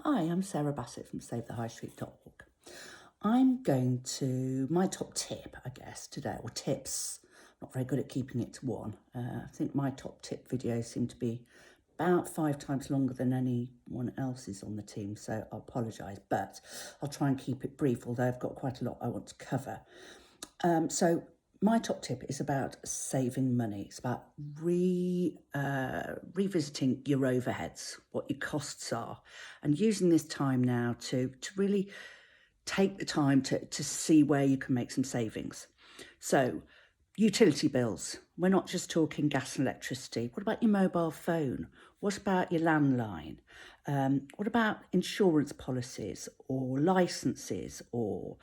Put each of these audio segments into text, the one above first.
Hi, I'm Sarah Bassett from SaveTheHighStreet.org. I'm going to, my top tip, I guess, today, or tips. I'm not very good at keeping it to one. I think my top tip videos seem to be about 5 times longer than anyone else's on the team, so I apologise, but I'll try and keep it brief, although I've got quite a lot I want to cover. So my top tip is about saving money. It's about revisiting your overheads, what your costs are, and using this time now to really take the time to see where you can make some savings. So utility bills, we're not just talking gas and electricity. What about your mobile phone? What about your landline? What about insurance policies or licenses or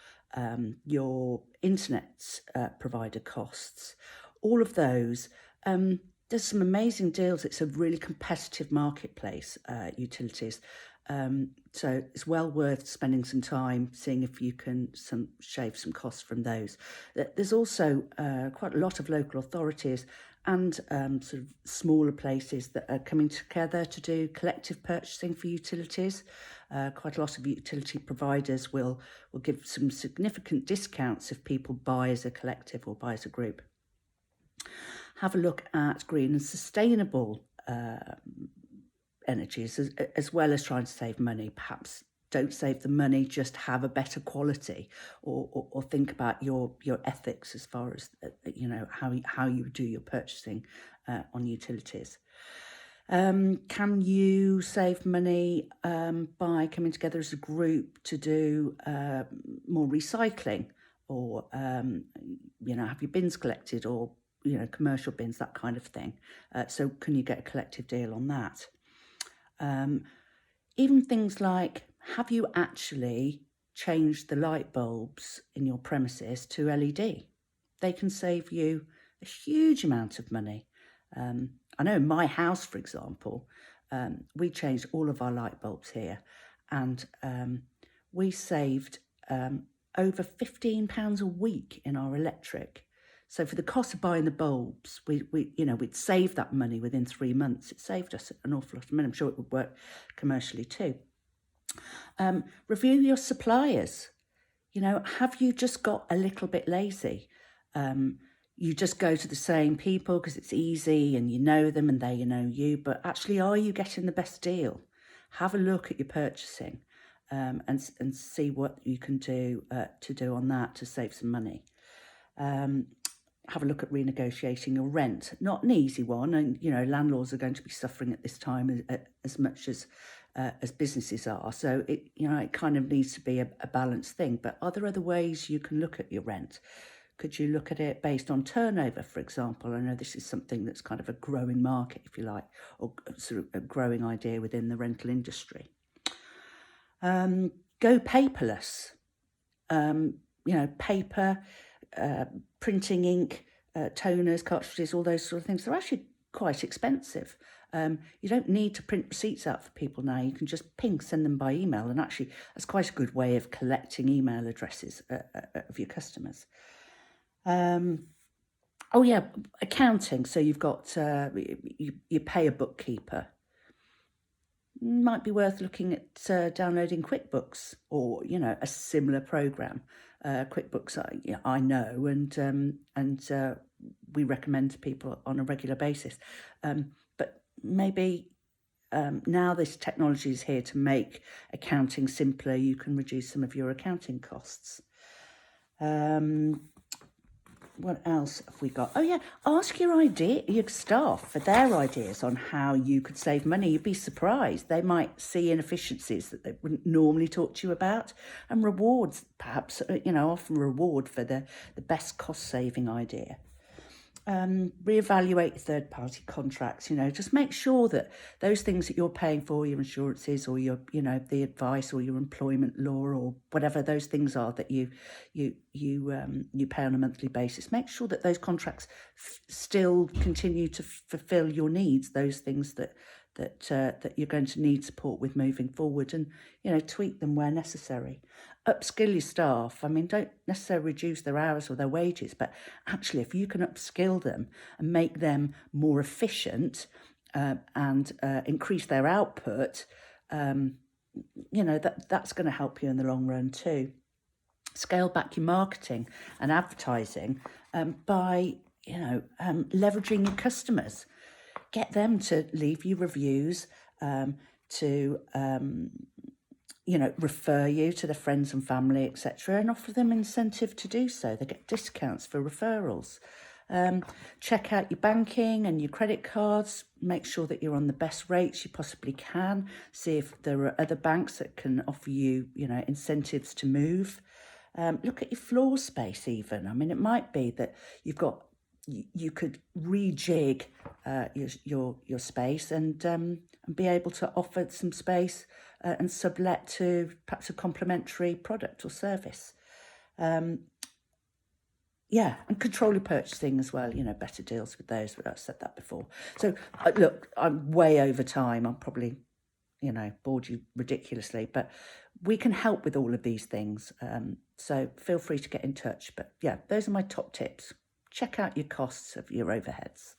your internet provider costs? All of those. There's some amazing deals. It's a really competitive marketplace, utilities. So it's well worth spending some time seeing if you can shave some costs from those. There's also quite a lot of local authorities and sort of smaller places that are coming together to do collective purchasing for utilities. Quite a lot of utility providers will give some significant discounts if people buy as a collective or buy as a group. Have a look at green and sustainable energies as well as trying to save money. Perhaps don't save the money, just have a better quality, or think about your ethics as far as how you do your purchasing on utilities. Can you save money by coming together as a group to do more recycling, or have your bins collected, or commercial bins, that kind of thing? So can you get a collective deal on that? Even things like, have you actually changed the light bulbs in your premises to LED? They can save you a huge amount of money. I know in my house, for example, we changed all of our light bulbs here, and we saved over £15 a week in our electric. So for the cost of buying the bulbs, we'd save that money within 3 months. It saved us an awful lot of money. I'm sure it would work commercially too. Review your suppliers. Have you just got a little bit lazy? You just go to the same people because it's easy and you know them and they know you, but actually, are you getting the best deal? Have a look at your purchasing and see what you can do on that to save some money. Have a look at renegotiating your rent. Not an easy one, and landlords are going to be suffering at this time as much as businesses are. So it kind of needs to be a balanced thing. But are there other ways you can look at your rent? Could you look at it based on turnover, for example? I know this is something that's kind of a growing market, if you like, or sort of a growing idea within the rental industry. Go paperless. Paper, printing ink, toners, cartridges, all those sort of things. They're actually quite expensive. You don't need to print receipts out for people now. You can just send them by email, and actually that's quite a good way of collecting email addresses of your customers. Accounting. So you've got you pay a bookkeeper. Might be worth looking at downloading QuickBooks or a similar program. QuickBooks, I know, and we recommend to people on a regular basis. But maybe now this technology is here to make accounting simpler. You can reduce some of your accounting costs. What else have we got? Ask your staff for their ideas on how you could save money. You'd be surprised. They might see inefficiencies that they wouldn't normally talk to you about, and rewards, perhaps, often reward for the best cost-saving idea. Reevaluate third-party contracts. Just make sure that those things that you're paying for, your insurances or your, the advice or your employment law or whatever those things are that you pay on a monthly basis. Make sure that those contracts still continue to fulfil your needs. Those things that you're going to need support with moving forward, and tweak them where necessary. Upskill your staff. Don't necessarily reduce their hours or their wages, but actually if you can upskill them and make them more efficient and increase their output, that's going to help you in the long run too. Scale back your marketing and advertising by leveraging your customers. Get them to leave you reviews, to refer you to their friends and family, etc., and offer them incentive to do so. They get discounts for referrals. Check out your banking and your credit cards. Make sure that you're on the best rates you possibly can. See if there are other banks that can offer you, incentives to move. Look at your floor space even. I mean, it might be that you could rejig your space and be able to offer some space and sublet to perhaps a complementary product or service. And control your purchasing as well, better deals with those, but I've said that before. So look, I'm way over time. I'm probably, bored you ridiculously, but we can help with all of these things. So feel free to get in touch. But yeah, those are my top tips. Check out your costs of your overheads.